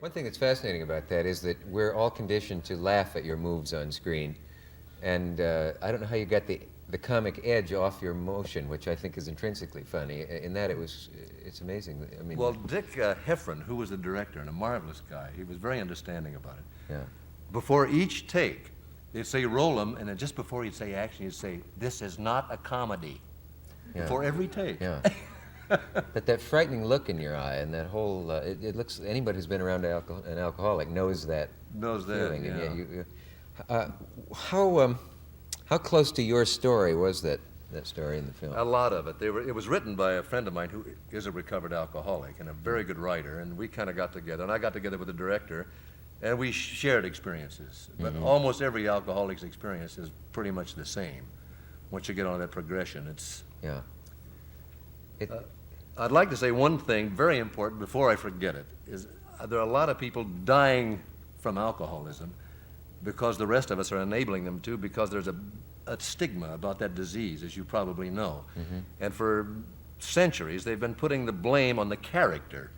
One thing that's fascinating about that is that we're all conditioned to laugh at your moves on screen. And I don't know how you got the comic edge off your motion, which I think is intrinsically funny. In that it's amazing. I mean, Well, Dick Heffron, who was the director and a marvelous guy, he was very understanding about it. yeah. Before each take, they'd say roll him, and then just before he'd say action, he'd say, "This is not a comedy." Yeah. Before every take. Yeah. But that frightening look in your eye and that whole, it looks, anybody who's been around an alcoholic knows that feeling. Yeah. And yet how close to your story was that story in the film? A lot of it. It was written by a friend of mine who is a recovered alcoholic and a very good writer, and we kind of got together, and I got together with the director, and we shared experiences. But almost every alcoholic's experience is pretty much the same. Once you get on that progression, it's... Yeah. I'd like to say one thing very important before I forget it, is there are a lot of people dying from alcoholism because the rest of us are enabling them to, because there's a stigma about that disease, as you probably know. And for centuries, they've been putting the blame on the character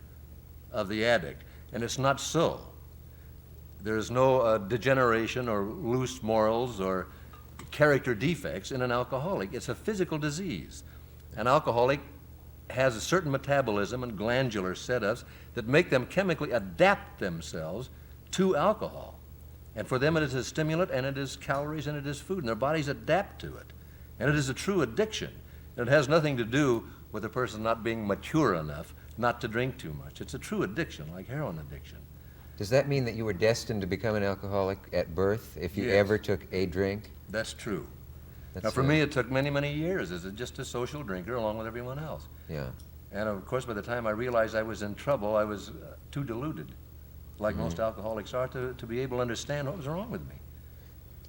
of the addict, and it's not so. There's no degeneration or loose morals or character defects in an alcoholic. It's a physical disease. An alcoholic has a certain metabolism and glandular setups that make them chemically adapt themselves to alcohol. And for them it is a stimulant, and it is calories, and it is food, and their bodies adapt to it. And it is a true addiction. And it has nothing to do with a person not being mature enough not to drink too much. It's a true addiction, like heroin addiction. Does that mean that you were destined to become an alcoholic at birth if you Yes. ever took a drink? That's true. That's Now, for me, it took many, many years as just a social drinker along with everyone else. Yeah. And of course, by the time I realized I was in trouble, I was too deluded, like most alcoholics are, to be able to understand what was wrong with me.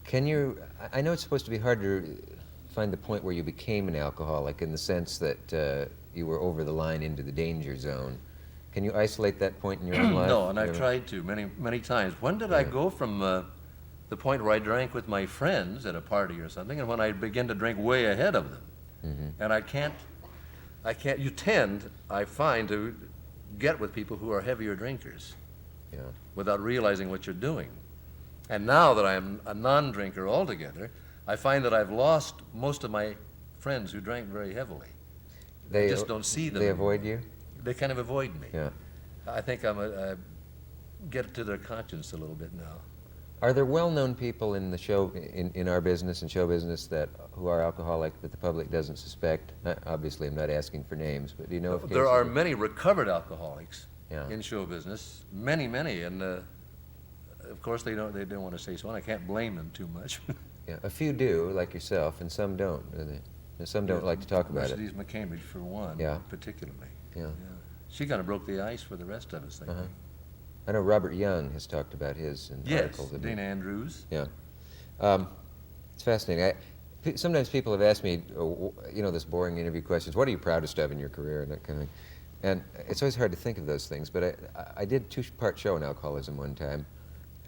Can you, I know it's supposed to be hard to find the point where you became an alcoholic in the sense that you were over the line into the danger zone. Can you isolate that point in your own life? No, and I've tried to many, many times. When did I go from the point where I drank with my friends at a party or something, and when I began to drink way ahead of them? And I can't, you tend, I find, to get with people who are heavier drinkers without realizing what you're doing. And now that I'm a non-drinker altogether, I find that I've lost most of my friends who drank very heavily. I just don't see them. They avoid you? They kind of avoid me. Yeah. I think I get to their conscience a little bit now. Are there well-known people in the in our business and show business who are alcoholic that the public doesn't suspect? Obviously, I'm not asking for names, but do you know of cases? There are many recovered alcoholics Yeah. in show business, many, and of course they don't want to say so, and I can't blame them too much. Yeah, a few do, like yourself, and some don't. And some don't like to talk about it. Mercedes McCambridge, for one, particularly. Yeah. She kind of broke the ice for the rest of us, I think. I know Robert Young has talked about his in Yes, articles. Dana Andrews. Yeah. It's fascinating. Sometimes people have asked me, this boring interview questions, what are you proudest of in your career, and that kind of thing. And it's always hard to think of those things, but I did a two-part show on alcoholism one time.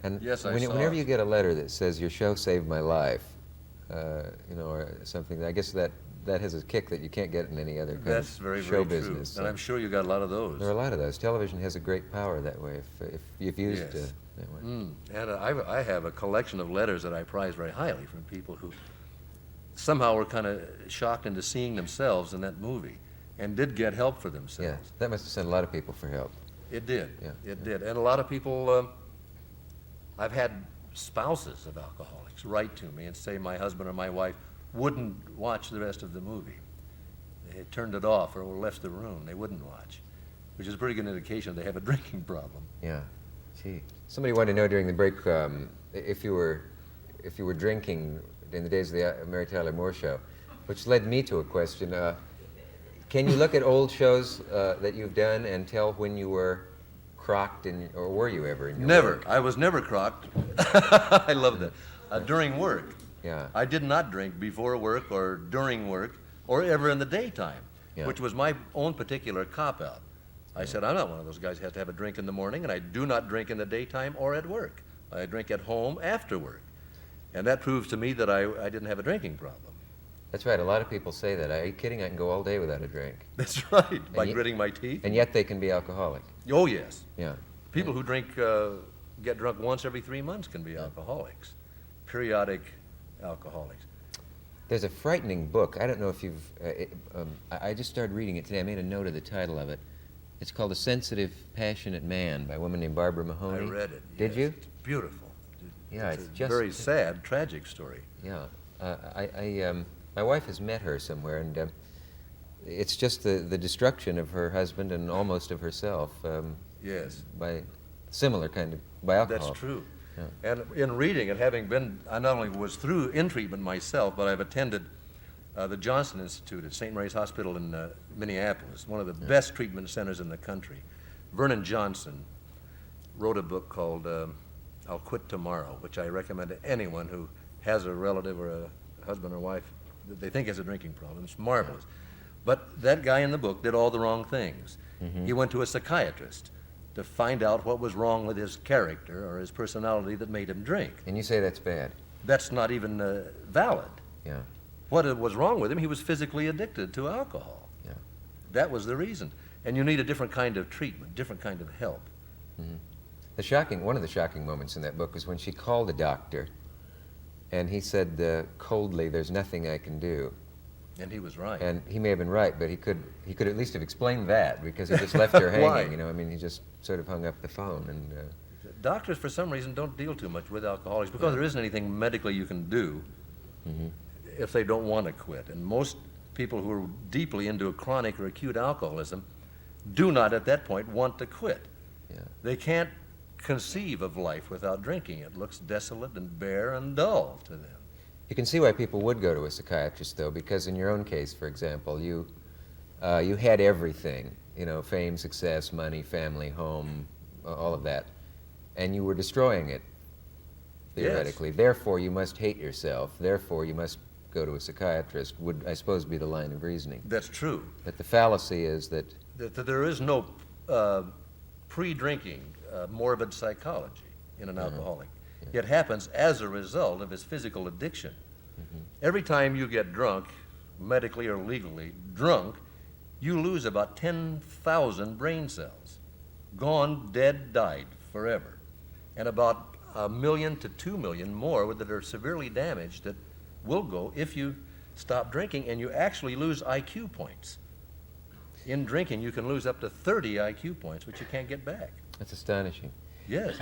And Yes, I saw whenever it. you get a letter that says, your show saved my life, or something, I guess that has a kick that you can't get in any other kind That's of very, show very business. true. And I'm sure you got a lot of those. There are a lot of those. Television has a great power that way, if used Yes. that way. And I have a collection of letters that I prize very highly from people who somehow were kind of shocked into seeing themselves in that movie and did get help for themselves. Yeah, that must have sent a lot of people for help. It did. Yeah, It did. And a lot of people, I've had spouses of alcoholics write to me and say my husband or my wife wouldn't watch the rest of the movie. They turned it off or left the room. They wouldn't watch, which is a pretty good indication they have a drinking problem. Yeah. Gee. Somebody wanted to know during the break if you were drinking in the days of the Mary Tyler Moore Show, which led me to a question. Can you look at old shows that you've done and tell when you were crocked, or were you ever in your Never. work? I was never crocked. I love that. During work. Yeah. I did not drink before work or during work or ever in the daytime, which was my own particular cop-out. I said, I'm not one of those guys who has to have a drink in the morning, and I do not drink in the daytime or at work. I drink at home after work. And that proves to me that I didn't have a drinking problem. That's right. A lot of people say that. Are you kidding? I can go all day without a drink. That's right, by yet- gritting my teeth. And yet they can be alcoholic. Oh, yes. Yeah. People who drink, get drunk once every 3 months can be alcoholics, periodic alcoholics. There's a frightening book. I don't know if you've. I just started reading it today. I made a note of the title of it. It's called A Sensitive, Passionate Man by a woman named Barbara Mahoney. I read it. Did yes. you? It's beautiful. Yeah, it's it's a just very sad, tragic story. Yeah, my wife has met her somewhere, and it's just the destruction of her husband and almost of herself. Yes. By similar kind of by alcohol. That's true. Yeah. And in reading it, having been, I not only was through in treatment myself, but I've attended the Johnson Institute at St. Mary's Hospital in Minneapolis, one of the best treatment centers in the country. Vernon Johnson wrote a book called I'll Quit Tomorrow, which I recommend to anyone who has a relative or a husband or wife that they think has a drinking problem. It's marvelous. But that guy in the book did all the wrong things. Mm-hmm. He went to a psychiatrist to find out what was wrong with his character or his personality that made him drink. And you say that's bad. That's not even valid. Yeah. What was wrong with him, he was physically addicted to alcohol. Yeah. That was the reason. And you need a different kind of treatment, different kind of help. Mm-hmm. One of the shocking moments in that book was when she called a doctor, and he said coldly, "There's nothing I can do." And he was right. And he may have been right, but he could at least have explained that, because he just left her hanging. Why? You know, I mean, he just sort of hung up the phone. And Doctors, for some reason, don't deal too much with alcoholics because there isn't anything medically you can do if they don't want to quit. And most people who are deeply into a chronic or acute alcoholism do not at that point want to quit. yeah, They can't conceive of life without drinking. It looks desolate and bare and dull to them. you can see why people would go to a psychiatrist, though, because in your own case, for example, you had everything, you know, fame, success, money, family, home, all of that, and you were destroying it, theoretically. Yes. Therefore, you must hate yourself. Therefore, you must go to a psychiatrist, would, I suppose, be the line of reasoning. That's true. But the fallacy is that, That there is no pre-drinking morbid psychology in an alcoholic. It happens as a result of his physical addiction. Every time you get drunk, medically or legally drunk, you lose about 10,000 brain cells. Gone, dead, died forever. And about 1 million to 2 million more that are severely damaged that will go if you stop drinking, and you actually lose IQ points. In drinking, you can lose up to 30 IQ points, which you can't get back. that's astonishing. Yes.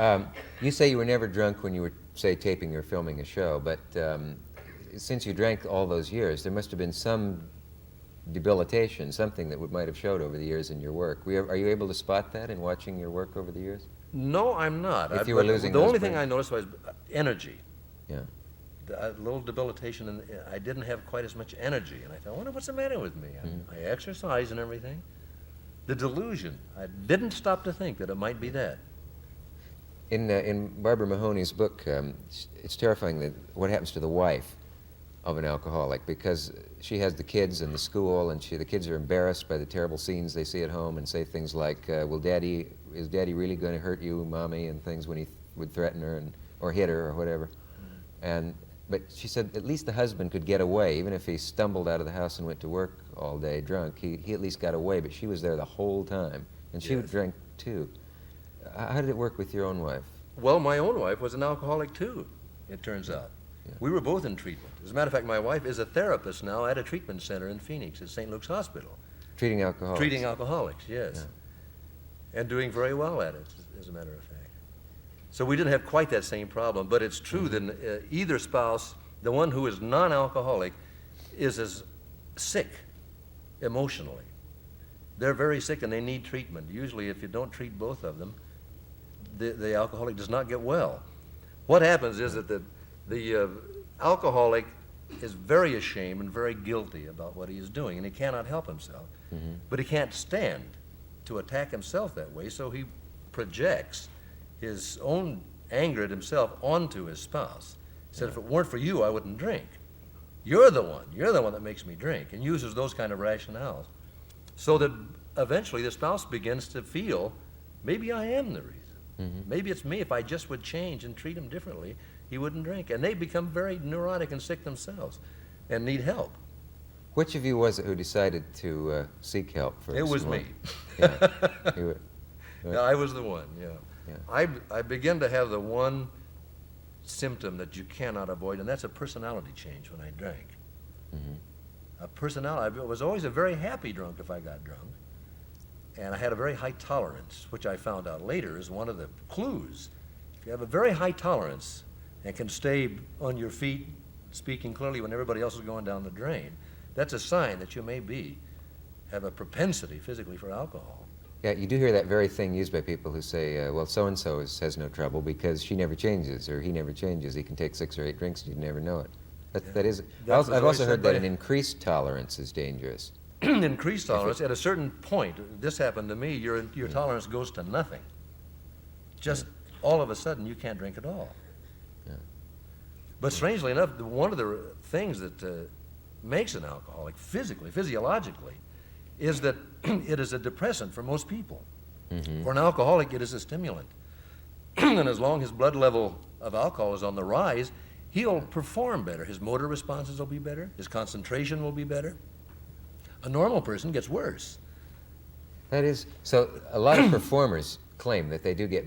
You say you were never drunk when you were, say, taping or filming a show, but since you drank all those years, there must have been some debilitation, something that might have showed over the years in your work. Are you able to spot that in watching your work over the years? No, I'm not. If you were losing the those only thing brain- I noticed was energy. Yeah. A little debilitation, and I didn't have quite as much energy. And I thought, I wonder what's the matter with me. I exercise and everything. The delusion. I didn't stop to think that it might be that. In Barbara Mahoney's book, it's terrifying that what happens to the wife of an alcoholic, because she has the kids and the school, and the kids are embarrassed by the terrible scenes they see at home, and say things like, is Daddy really going to hurt you, Mommy, and things when he would threaten her or hit her or whatever. But she said at least the husband could get away, even if he stumbled out of the house and went to work all day drunk. He at least got away, but she was there the whole time, and she would drink too. How did it work with your own wife? Well, my own wife was an alcoholic too, it turns out. Yeah. We were both in treatment. As a matter of fact, my wife is a therapist now at a treatment center in Phoenix at St. Luke's Hospital. Treating alcoholics? Treating alcoholics, yes. And doing very well at it, as a matter of fact. So we didn't have quite that same problem, but it's true that either spouse, the one who is non-alcoholic, is as sick emotionally. They're very sick and they need treatment. Usually if you don't treat both of them, the alcoholic does not get well. What happens is that the alcoholic is very ashamed and very guilty about what he is doing, and he cannot help himself. But he can't stand to attack himself that way, so he projects his own anger at himself onto his spouse. He said, if it weren't for you, I wouldn't drink. You're the one that makes me drink, and uses those kind of rationales. So that eventually the spouse begins to feel, maybe I am the reason. Maybe it's me. If I just would change and treat him differently, he wouldn't drink. And they become very neurotic and sick themselves and need help. Which of you was it who decided to seek help for It was someone? me. Yeah. You were- No, I was the one, yeah. I begin to have the one symptom that you cannot avoid, and that's a personality change when I drank. A personality. I was always a very happy drunk if I got drunk, and I had a very high tolerance, which I found out later is one of the clues. If you have a very high tolerance and can stay on your feet, speaking clearly when everybody else is going down the drain, that's a sign that you may have a propensity physically for alcohol. Yeah, you do hear that very thing used by people who say, well, so-and-so has no trouble because she never changes or he never changes. He can take 6 or 8 drinks and you'd never know it. That is. I've also heard that an increased tolerance is dangerous. Increased tolerance, at a certain point, this happened to me, your tolerance goes to nothing. Just all of a sudden, you can't drink at all. Yeah. But strangely enough, one of the things that makes an alcoholic physiologically, is that it is a depressant for most people. For an alcoholic, it is a stimulant. And as long as his blood level of alcohol is on the rise, he'll perform better. His motor responses will be better. His concentration will be better. A normal person gets worse. That is, so a lot of performers claim that they do get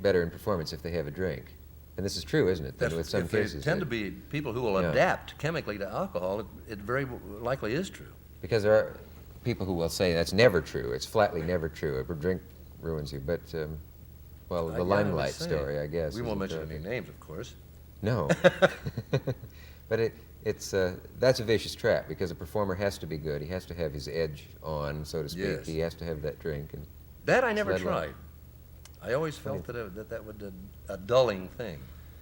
better in performance if they have a drink. And this is true, isn't it? With some cases. They tend to be people who will adapt chemically to alcohol. It very likely is true. Because there are people who will say that's never true. It's flatly never true. A drink ruins you. But, well, the Limelight story, I guess. We won't mention any names, of course. No. But that's a vicious trap because a performer has to be good. He has to have his edge on, so to speak. Yes. He has to have that drink. And that I never tried. I always felt that would be a dulling thing.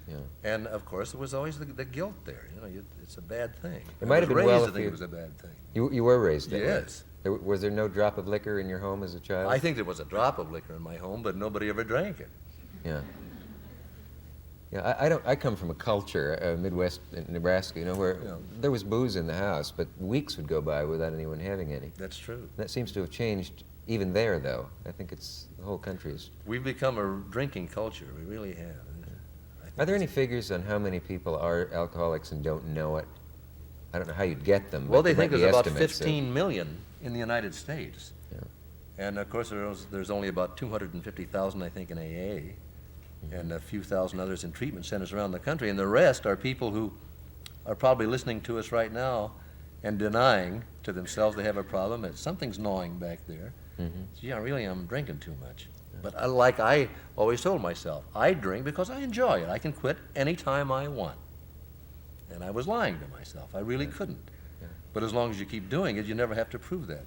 Yeah. And of course, there was always the guilt there. It's a bad thing. It might have been well if it was a bad thing. You were raised that way. Yes. Was there no drop of liquor in your home as a child? I think there was a drop of liquor in my home, but nobody ever drank it. Yeah. Yeah, I come from a culture, Midwest Nebraska, where there was booze in the house, but weeks would go by without anyone having any. That's true. That seems to have changed even there, though. I think the whole country is. We've become a drinking culture. We really have. Are there any figures on how many people are alcoholics and don't know it? I don't know how you'd get them. Well, but they think there's about estimates 15 million in the United States. Yeah. And of course, there's only about 250,000, I think, in AA. And a few thousand others in treatment centers around the country. And the rest are people who are probably listening to us right now and denying to themselves they have a problem, that something's gnawing back there. Yeah, really, I'm drinking too much. But like I always told myself, I drink because I enjoy it. I can quit any time I want. And I was lying to myself. I really couldn't. But as long as you keep doing it, you never have to prove that.